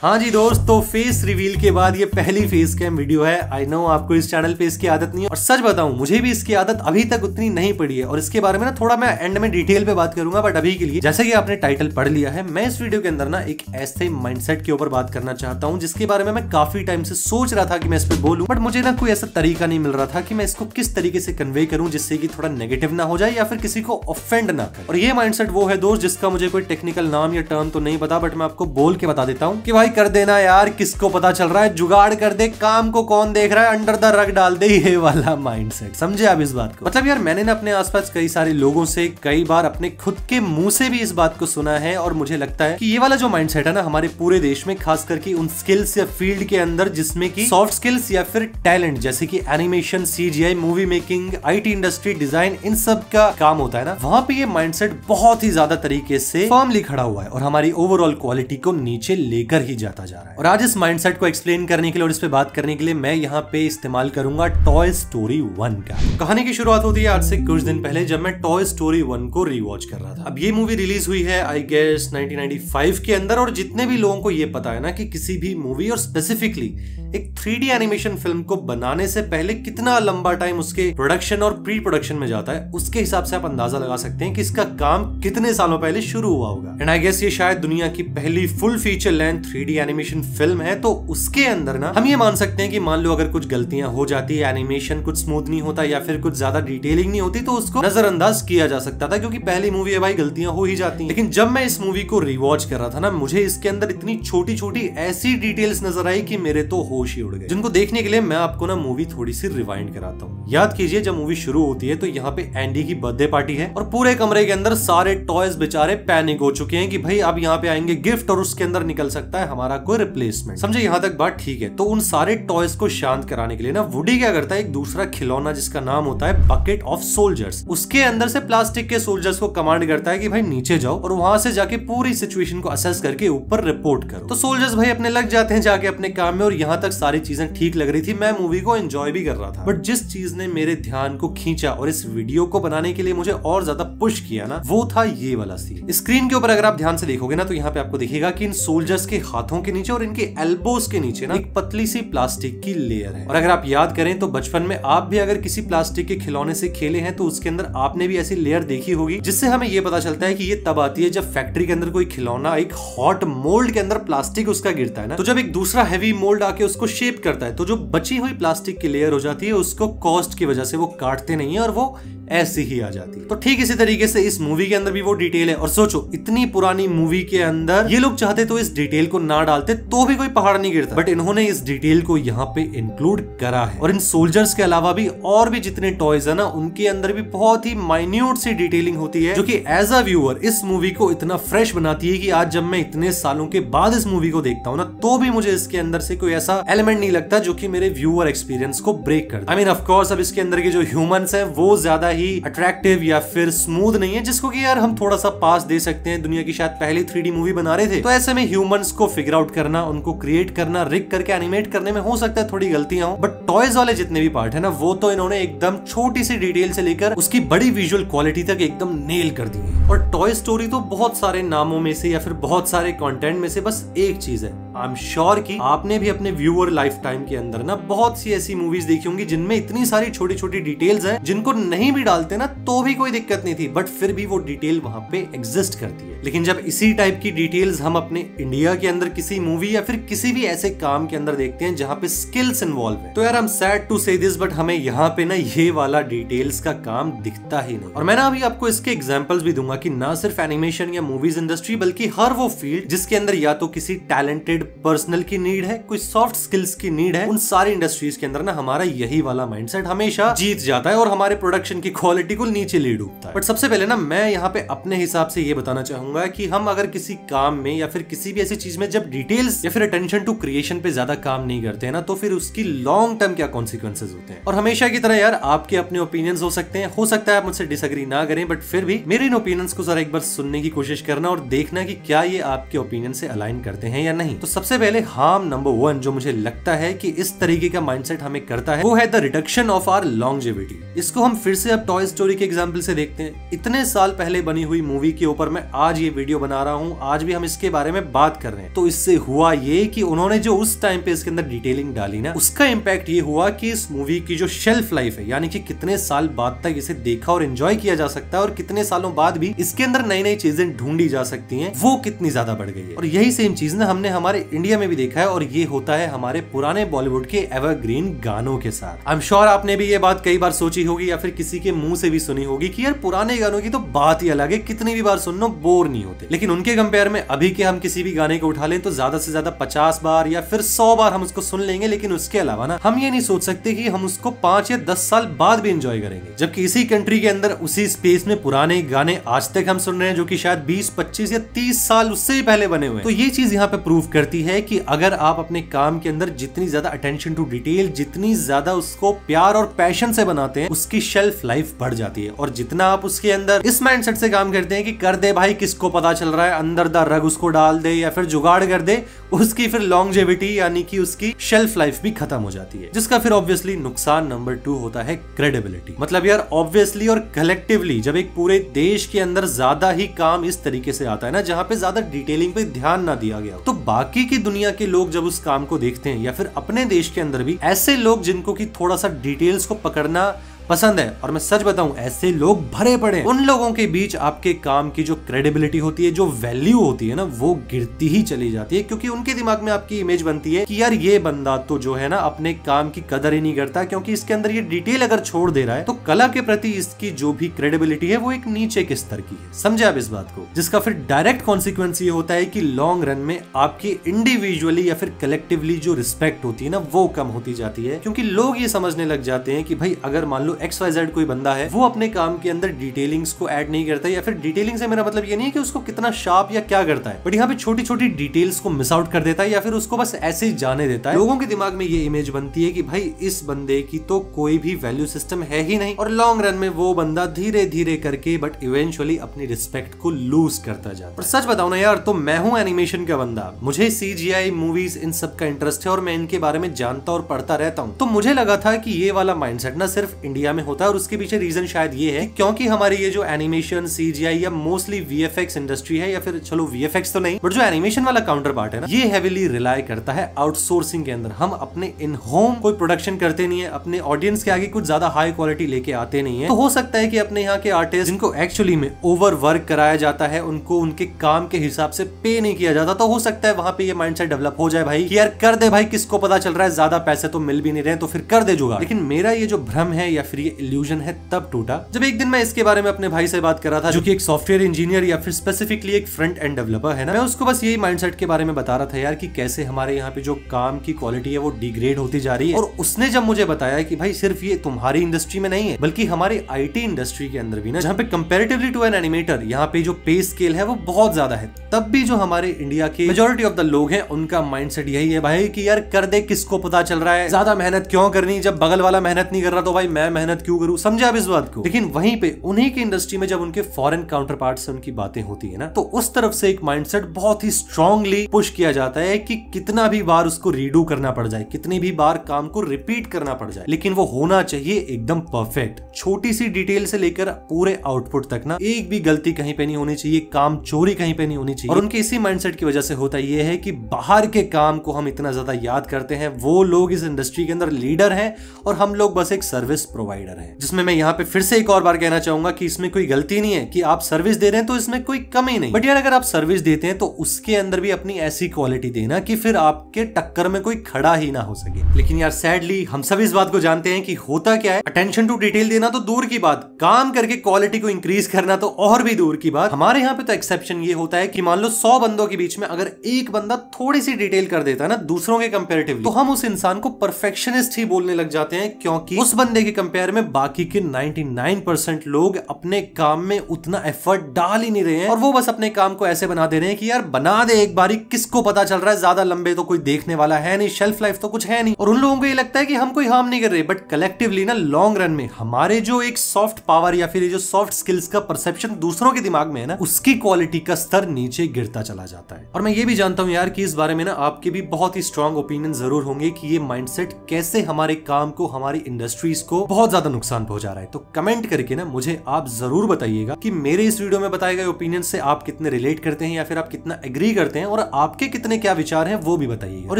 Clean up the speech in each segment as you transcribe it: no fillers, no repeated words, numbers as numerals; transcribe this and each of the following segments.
हाँ जी दोस्त, तो फेस रिवील के बाद ये पहली फेस कैम वीडियो है। आई नो आपको इस चैनल पे इसकी आदत नहीं है, और सच बताऊं मुझे भी इसकी आदत अभी तक उतनी नहीं पड़ी है, और इसके बारे में ना थोड़ा मैं एंड में डिटेल पे बात करूंगा। बट अभी के लिए जैसे कि आपने टाइटल पढ़ लिया है, मैं इस वीडियो के अंदर ना एक ऐसे माइंडसेट के ऊपर बात करना चाहता हूँ जिसके बारे में मैं काफी टाइम से सोच रहा था कि मैं इस पे बोलूं, बट मुझे ना कोई ऐसा तरीका नहीं मिल रहा था कि मैं इसको किस तरीके से कन्वे करूं जिससे कि थोड़ा नेगेटिव ना हो जाए या फिर किसी को ऑफेंड ना करे। और ये माइंडसेट वो है दोस्त जिसका मुझे कोई टेक्निकल नाम या टर्म तो नहीं पता, बट मैं आपको बोल के बता देता हूँ कि भाई कर देना यार, किसको पता चल रहा है, जुगाड़ कर दे, काम को कौन देख रहा है, अंडर द रग डाल दे, ये वाला माइंडसेट। समझे आप इस बात को? मतलब यार मैंने ना अपने आसपास कई सारे लोगों से कई बार अपने खुद के मुंह से भी इस बात को सुना है, और मुझे लगता है कि ये वाला जो माइंडसेट है ना हमारे पूरे देश में, खास करके उन स्किल्स या फील्ड के अंदर जिसमें कि सॉफ्ट स्किल्स या फिर टैलेंट जैसे कि animation, CGI, movie making, IT industry, design, इन सब का काम होता है ना, वहां पे ये माइंडसेट बहुत ही ज्यादा तरीके से फर्मली खड़ा हुआ है और हमारी ओवरऑल क्वालिटी को नीचे लेकर ही जाता जा रहा है। और आज इस माइंडसेट को एक्सप्लेन करने के लिए और इस पे बात करने के लिए मैं यहाँ पे इस्तेमाल करूंगा टॉय स्टोरी 1 का। कहानी की शुरुआत होती है आज से कुछ दिन पहले, जब मैं टॉय स्टोरी 1 को रीवॉच कर रहा था। अब ये मूवी रिलीज हुई है आई गेस 1995 के अंदर, और जितने भी लोगों को ये पता है ना कि किसी भी मूवी और स्पेसिफिकली एक 3D एनिमेशन फिल्म को बनाने से पहले कितना लंबा टाइम उसके प्रोडक्शन और प्री प्रोडक्शन में जाता है, उसके हिसाब से आप अंदाजा लगा सकते हैं कि इसका काम कितने सालों पहले शुरू हुआ होगा। एंड आई गेस ये शायद दुनिया की पहली full feature length 3D animation film है, तो उसके अंदर ना हम ये मान सकते हैं कि मान लो अगर कुछ गलतियां हो जाती है, एनिमेशन कुछ स्मूथ नहीं होता या फिर कुछ ज्यादा डिटेलिंग नहीं होती, तो उसको नजरअंदाज किया जा सकता था, क्योंकि पहली मूवी है भाई, गलतियां हो ही जाती हैं। लेकिन जब मैं इस मूवी को रिवॉच कर रहा था ना, मुझे इसके अंदर इतनी छोटी छोटी ऐसी डिटेल्स नजर आई कि मेरे तो होश ही उड़ गए, जिनको देखने के लिए मैं आपको ना मूवी थोड़ी सी रिवाइंड कराता हूँ। याद कीजिए जब मूवी शुरू होती है तो यहाँ पे एंडी की बर्थडे पार्टी है, और पूरे कमरे के अंदर सारे टॉयज बेचारे पैनिक हो चुके हैं कि भाई अब यहाँ पे आएंगे गिफ्ट और उसके अंदर निकल सकता है हमारा कोई रिप्लेसमेंट। समझे यहाँ तक बात ठीक है? तो उन सारे टॉयज को शांत कराने के लिए ना वुडी क्या करता है, एक दूसरा खिलौना जिसका नाम होता है बकेट ऑफ सोल्जर्स, उसके अंदर से प्लास्टिक के सोल्जर्स को कमांड करता है कि भाई नीचे जाओ और वहां से जाके पूरी सिचुएशन को असेस करके ऊपर रिपोर्ट करो। तो सोल्जर्स भाई अपने लग जाते हैं जाके अपने काम में, और यहाँ तक सारी चीजें ठीक लग रही थी, मैं मूवी को एंजॉय भी कर रहा था। बट जिस चीज ने मेरे ध्यान को खींचा और इस वीडियो को बनाने के लिए मुझे और ज्यादा पुश किया ना, वो था ये वाला सीन। स्क्रीन के ऊपर अगर आप ध्यान से देखोगे ना, तो यहाँ पे आपको दिखेगा कि इन सोल्जर्स के हाथों के नीचे और इनके एल्बोज के नीचे ना एक पतली सी प्लास्टिक की लेयर है। और अगर आप याद करें तो बचपन में आप भी अगर किसी प्लास्टिक के खिलौने से खेले हैं तो उसके अंदर आपने भी ऐसी लेयर देखी होगी, जिससे हमें ये पता चलता है कि ये तब आती है जब फैक्ट्री के अंदर कोई खिलौना एक हॉट मोल्ड के अंदर प्लास्टिक उसका गिरता है ना, तो जब एक दूसरा हैवी मोल्ड आके उसको शेप करता है, तो जो बची हुई प्लास्टिक की लेयर हो जाती है, उसको कॉस्ट की वजह से वो काटते नहीं है और वो ऐसी ही आ जाती है। तो ठीक इसी तरीके से इस मूवी के अंदर भी वो डिटेल है। और सोचो इतनी पुरानी मूवी के अंदर ये लोग चाहते तो इस डिटेल को ना डालते तो भी कोई पहाड़ नहीं गिरता, बट इन्होंने इस डिटेल को यहाँ पे इंक्लूड करा है। और इन सोल्जर्स के अलावा भी और भी जितने टॉयज है ना, उनके अंदर भी बहुत ही माइन्यूट सी डिटेलिंग होती है, जो कि एज अ व्यूअर इस मूवी को इतना फ्रेश बनाती है कि आज जब मैं इतने सालों के बाद इस मूवी को देखता हूँ ना, तो भी मुझे इसके अंदर से कोई ऐसा एलिमेंट नहीं लगता जो कि मेरे व्यूअर एक्सपीरियंस को ब्रेक कर दे। आई मीन ऑफ कोर्स अब इसके अंदर के जो ह्यूमंस हैं वो ज्यादा ही अट्रैक्टिव या फिर स्मूथ नहीं है, जिसको कि यार हम थोड़ा सा पास दे सकते हैं। दुनिया की शायद पहली 3D मूवी बना रहे थे, तो ऐसे में ह्यूमंस को फिगर आउट करना, उनको क्रिएट करना, रिग करके एनिमेट करने में हो सकता है थोड़ी गलतियां हो, बट टॉयज वाले जितने भी पार्ट है ना, वो तो इन्होंने एकदम छोटी सी डिटेल से लेकर उसकी बड़ी विजुअल क्वालिटी तक एकदम नेल कर दी है। और टॉय स्टोरी तो बहुत सारे नामों में से या फिर बहुत सारे कंटेंट में से बस एक चीज है। आई एम श्योर कि आपने भी अपने व्यूअर लाइफ टाइम के अंदर ना बहुत सी ऐसी मूवीज देखी होंगी जिनमें इतनी सारी छोटी छोटी डिटेल्स हैं, जिनको नहीं भी डालते ना तो भी कोई दिक्कत नहीं थी, बट फिर भी वो डिटेल वहां पे एग्जिस्ट करती है। लेकिन जब इसी टाइप की डिटेल्स हम अपने इंडिया के अंदर किसी मूवी या फिर किसी भी ऐसे काम के अंदर देखते हैं जहां पे स्किल्स इन्वॉल्व है, तो यार आई एम सैड टू से दिस, बट हमें यहाँ पे ना ये वाला डिटेल्स का काम दिखता ही नहीं। और मैं ना अभी आपको इसके एग्जांपल्स भी दूंगा कि ना सिर्फ एनिमेशन या मूवीज इंडस्ट्री, बल्कि हर वो फील्ड जिसके अंदर या तो किसी टैलेंटेड पर्सनल की नीड है, कोई सॉफ्ट स्किल्स की नीड है, उन सारी इंडस्ट्रीज के अंदर ना हमारा यही वाला माइंडसेट हमेशा जीत जाता है और हमारे प्रोडक्शन की क्वालिटी को नीचे ले डूबता है। बट सबसे पहले ना मैं यहाँ पे अपने हिसाब से ये बताना चाहूंगा कि हम अगर किसी काम में या फिर किसी भी ऐसी चीज में जब डिटेल्स या फिर अटेंशन टू क्रिएशन पे ज्यादा काम नहीं करते हैं ना, तो फिर उसकी लॉन्ग टर्म क्या कॉन्सिक्वेंसेज होते हैं। और हमेशा की तरह यार आपके अपने ओपिनियंस हो सकते हैं, हो सकता है आप मुझसे डिसएग्री ना करें, बट फिर भी मेरे इन ओपिनियंस को जरा एक बार सुनने की कोशिश करना और देखना कि क्या ये आपके ओपिनियन से अलाइन करते हैं या नहीं। तो सबसे पहले हार्म नंबर 1 जो मुझे लगता है कि इस तरीके का माइंडसेट हमें करता है वो है the reduction of our longevity. इसको हम फिर से अब टॉय स्टोरी के एग्जांपल से देखते हैं। इतने साल पहले बनी हुई मूवी के ऊपर मैं आज ये वीडियो बना रहा हूँ, आज भी हम इसके बारे में बात कर रहे हैं। तो इससे हुआ ये कि उन्होंने जो उस टाइम पे इसके अंदर डिटेलिंग डाली ना, उसका इम्पैक्ट ये हुआ कि इस मूवी की जो शेल्फ लाइफ है, यानी कि कितने साल बाद तक इसे देखा और एंजॉय किया जा सकता है और कितने सालों बाद भी इसके अंदर नई नई चीजें ढूंढी जा सकती हैं, वो कितनी ज्यादा बढ़ गई है। और यही सेम चीज ना हमने हमारे इंडिया में भी देखा है, और ये होता है हमारे पुराने बॉलीवुड के एवरग्रीन गानों के साथ। आई एम श्योर आपने भी ये बात कई बार सोची होगी या फिर किसी के मुंह से भी सुनी होगी कि यार पुराने गानों की तो बात ही अलग है, कितनी भी बार सुन लो बोर नहीं होते। लेकिन उनके कंपेयर में अभी के हम किसी भी गाने को उठा लें तो ज्यादा से ज्यादा 50 बार या फिर 100 बार हम उसको सुन लेंगे, लेकिन उसके अलावा ना हम ये नहीं सोच सकते कि हम उसको 5 या 10 साल बाद भी एंजॉय करेंगे। जबकि इसी कंट्री के अंदर उसी स्पेस में पुराने गाने आज तक हम सुन रहे हैं जो कि शायद 20, 25 या 30 साल उससे भी पहले बने हुए। तो ये चीज यहाँ पे प्रूव करती है कि अगर आप अपने काम के अंदर जितनी ज्यादा अटेंशन टू डिटेल, जितनी ज्यादा उसको प्यार और पैशन से बनाते हैं, उसकी शेल्फ लाइफ बढ़ जाती है। और जितना आप उसके अंदर इस माइंडसेट से काम करते हैं कि कर दे भाई, किसको पता चल रहा है, अंदर द रग उसको डाल दे या फिर जुगाड़ कर दे, उसकी फिर लॉन्जेविटी यानी कि उसकी शेल्फ लाइफ भी खत्म हो जाती है। जिसका फिर ऑब्वियसली नुकसान नंबर 2 होता है क्रेडिबिलिटी। मतलब यार ऑब्वियसली और कलेक्टिवली जब एक पूरे देश के अंदर ज्यादा ही काम इस तरीके से आता है ना, जहाँ पे ज्यादा डिटेलिंग पे ध्यान ना दिया गया, तो बाकी की दुनिया के लोग जब उस काम को देखते हैं, या फिर अपने देश के अंदर भी ऐसे लोग जिनको की थोड़ा सा डिटेल्स को पकड़ना पसंद है, और मैं सच बताऊं ऐसे लोग भरे पड़े, उन लोगों के बीच आपके काम की जो क्रेडिबिलिटी होती है, जो वैल्यू होती है ना, वो गिरती ही चली जाती है। क्योंकि उनके दिमाग में आपकी इमेज बनती है कि यार ये बंदा तो जो है ना अपने काम की कदर ही नहीं करता, क्योंकि इसके अंदर ये डिटेल अगर छोड़ दे रहा है तो कला के प्रति इसकी जो भी क्रेडिबिलिटी है वो एक नीचे के स्तर की है। समझे आप इस बात को? जिसका फिर डायरेक्ट कॉन्सिक्वेंस ये होता है कि लॉन्ग रन में आपकी इंडिविजुअली या फिर कलेक्टिवली जो रिस्पेक्ट होती है ना, वो कम होती जाती है। क्योंकि लोग ये समझने लग जाते हैं कि भाई अगर मान लो XYZ कोई बंदा है, वो अपने काम के अंदर डिटेलिंग्स को ऐड नहीं करता, या फिर डिटेलिंग से मेरा मतलब ये नहीं है कि उसको कितना शार्प या क्या करता है, बट यहाँ पे छोटी छोटी डिटेल्स को मिस आउट कर देता है या फिर उसको बस ऐसे ही जाने देता है। लोगों के दिमाग में ये इमेज बनती है कि भाई इस बंदे की तो कोई भी वैल्यू सिस्टम है ही नहीं, और लॉन्ग रन में वो बंदा धीरे धीरे करके बट इवेंचुअली अपनी रिस्पेक्ट को लूज करता जाता है। और सच बताऊं ना यार, तो मैं हूं एनिमेशन का बंदा, मुझे CGI मूवीज इन सब का इंटरेस्ट है और मैं इनके बारे में जानता और पढ़ता रहता हूं। तो मुझे लगा था कि ये वाला माइंडसेट ना सिर्फ इंडिया में होता है, और उसके पीछे रीजन शायद ये है क्योंकि हमारी ये जो एनिमेशन, CGI या मोस्टली VFX इंडस्ट्री है, या फिर चलो VFX तो नहीं, बट जो एनिमेशन वाला काउंटर पार्ट है ना, ये हेविली रिलाई करता है आउटसोर्सिंग के अंदर। हम अपने इन होम कोई प्रोडक्शन करते नहीं है, अपने ऑडियंस के आगे कुछ ज्यादा हाई क्वालिटी लेके आते नहीं है। तो हो सकता है कि अपने यहाँ के आर्टिस्ट जिनको एक्चुअली में ओवर वर्क कराया जाता है, उनको उनके काम के हिसाब से पे नहीं किया जाता, तो हो सकता है वहां पे ये माइंडसेट डेवलप हो जाए भाई कि यार कर दे भाई, किसको पता चल रहा है, ज्यादा पैसे तो मिल भी नहीं रहे तो फिर कर दे जुगाड़। लेकिन मेरा ये जो भ्रम है या फिर ये इल्यूजन है तब टूटा जब एक दिन मैं इसके बारे में अपने भाई से बात कर रहा था, जो कि एक सॉफ्टवेयर इंजीनियर या फिर स्पेसिफिकली एक फ्रंट एंड डेवलपर है ना। मैं उसको बस यही माइंडसेट के बारे में बता रहा था यार कि कैसे हमारे यहाँ पे जो काम की क्वालिटी है वो डिग्रेड होती जा रही है। और उसने जब मुझे बताया कि भाई सिर्फ ये तुम्हारी इंडस्ट्री में नहीं है, बल्कि हमारे IT इंडस्ट्री के अंदर भी ना, जहाँ पे कंपैरेटिवली टू एन एनिमेटर यहाँ पे जो पे स्केल है वो बहुत ज्यादा है, तब भी जो हमारे इंडिया के मेजोरिटी ऑफ द लोग हैं उनका माइंडसेट यही है भाई कि यार कर दे, किसको पता चल रहा है, ज्यादा मेहनत क्यों करनी, जब बगल वाला मेहनत नहीं कर रहा तो भाई मैं मेहनत क्यों करूं। समझे आप इस बात को? लेकिन वहीं पे उन्हीं की इंडस्ट्री में जब उनके फॉरेन काउंटर पार्ट से उनकी बातें होती है ना, तो उस तरफ से एक माइंडसेट बहुत ही स्ट्रांगली पुश किया जाता है कि कितना भी बार उसको रीडू करना पड़ जाए, कितनी भी बार काम को रिपीट करना पड़ जाए, लेकिन वो होना चाहिए एकदम परफेक्ट। छोटी सी डिटेल से लेकर पूरे आउटपुट तक ना, एक भी गलती कहीं पे नहीं होनी चाहिए, काम चोरी कहीं पे नहीं होनी चाहिए। और उनके इसी माइंडसेट की वजह से होता यह है कि बाहर के काम को हम इतना ज्यादा याद करते हैं, वो लोग इस इंडस्ट्री के अंदर लीडर हैं और हम लोग बस एक सर्विस प्रोवाइडर हैं। जिसमें मैं यहाँ पे फिर से एक और बार कहना चाहूंगा कि इसमें कोई गलती नहीं है कि आप सर्विस दे रहे हैं तो इसमें कोई कमी नहीं, बट यार अगर आप सर्विस देते हैं तो उसके अंदर भी अपनी ऐसी क्वालिटी देना कि फिर आपके टक्कर में कोई खड़ा ही ना हो सके। लेकिन यार सैडली हम सब इस बात को जानते हैं कि होता क्या है, अटेंशन टू डिटेल देना तो दूर की बात, काम करके क्वालिटी को इंक्रीज करना तो और भी दूर की बात। हमारे यहाँ पे तो एक्सेप्शन ये होता है कि मान लो 100 बंदों के बीच में अगर एक बंदा थोड़ी सी डिटेल कर देता है ना दूसरों के कंपेरेटिवली, तो हम उस इंसान को परफेक्शनिस्ट ही बोलने लग जाते हैं, क्योंकि उस बंदे के कंपेयर कंपेयर में बाकी के 99% लोग अपने काम में उतना एफर्ट डाल ही नहीं रहे हैं और वो बस अपने काम को ऐसे बना दे रहे हैं कि यार बना दे एक बारी, किसको पता चल रहा है, ज्यादा लंबे तो कोई देखने वाला है नहीं, शेल्फ लाइफ तो कुछ है नहीं। और उन लोगों को ये लगता है कि हम कोई हार्म नहीं कर रहे, बट कलेक्टिवली ना लॉन्ग रन में हमारे जो एक सॉफ्ट पावर या फिर जो सॉफ्ट स्किल्स का परसेप्शन दूसरों के दिमाग में है ना, उसकी क्वालिटी का स्तर नीचे गिरता चला जाता है। और मैं ये भी जानता हूं यार कि इस बारे में ना आपके भी बहुत ही स्ट्रांग ओपिनियन जरूर होंगे कि ये माइंडसेट कैसे हमारे काम को, हमारी इंडस्ट्रीज को बहुत ज्यादा नुकसान पहुंचा रहा है। तो कमेंट करके ना मुझे आप जरूर बताइएगा कि मेरे इस वीडियो में बताए गए ओपिनियन से आप कितने रिलेट करते हैं या फिर आप कितना एग्री करते हैं और आपके कितने क्या विचार हैं वो भी बताइएगा। और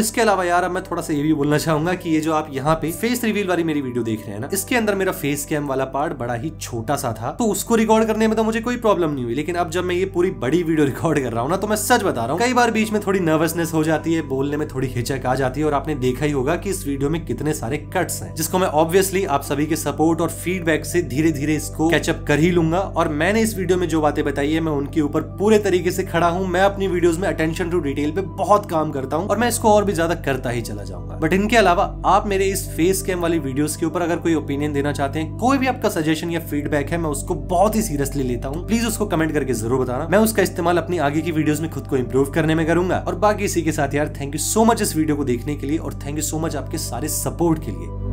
इसके अलावा यार अब मैं थोड़ा सा ये भी बोलना चाहूंगा कि ये जो आप यहाँ पे फेस रिवील वाली मेरी वीडियो देख रहे हैं ना, इसके अंदर मेरा फेस कैम वाला पार्ट बड़ा ही छोटा सा था, तो उसको रिकॉर्ड करने में तो मुझे कोई प्रॉब्लम नहीं हुई। लेकिन अब जब मैं ये पूरी बड़ी वीडियो रिकॉर्ड कर रहा हूँ ना, तो मैं सच बता रहा हूँ कई बार बीच में थोड़ी नर्वसनेस हो जाती है, बोलने में थोड़ी हिचक आ जाती है। और आपने देखा ही होगा कि इस वीडियो में कितने सारे कट्स हैं, जिसको मैं ऑब्वियसली आप सभी के सपोर्ट और फीडबैक से धीरे धीरे इसको कैचअप कर ही लूंगा। और मैंने इस वीडियो में जो बातें बताई है मैं उनके ऊपर पूरे तरीके से खड़ा हूँ। मैं अपनी वीडियोस में अटेंशन टू डिटेल पे बहुत काम करता हूँ और मैं इसको और भी ज्यादा करता ही चला जाऊंगा। बट इनके अलावा आप मेरे इस फेस कैम वाली वीडियोस के ऊपर अगर कोई ओपिनियन देना चाहते हैं, कोई भी आपका सजेशन या फीडबैक है, मैं उसको बहुत ही सीरियसली लेता हूँ। प्लीज उसको कमेंट करके जरूर बताना, मैं उसका इस्तेमाल अपनी आगे की वीडियोस में खुद को इंप्रूव करने में करूंगा। और बाकी इसी के साथ यार थैंक यू सो मच इस वीडियो को देखने के लिए और थैंक यू सो मच आपके सारे सपोर्ट के लिए।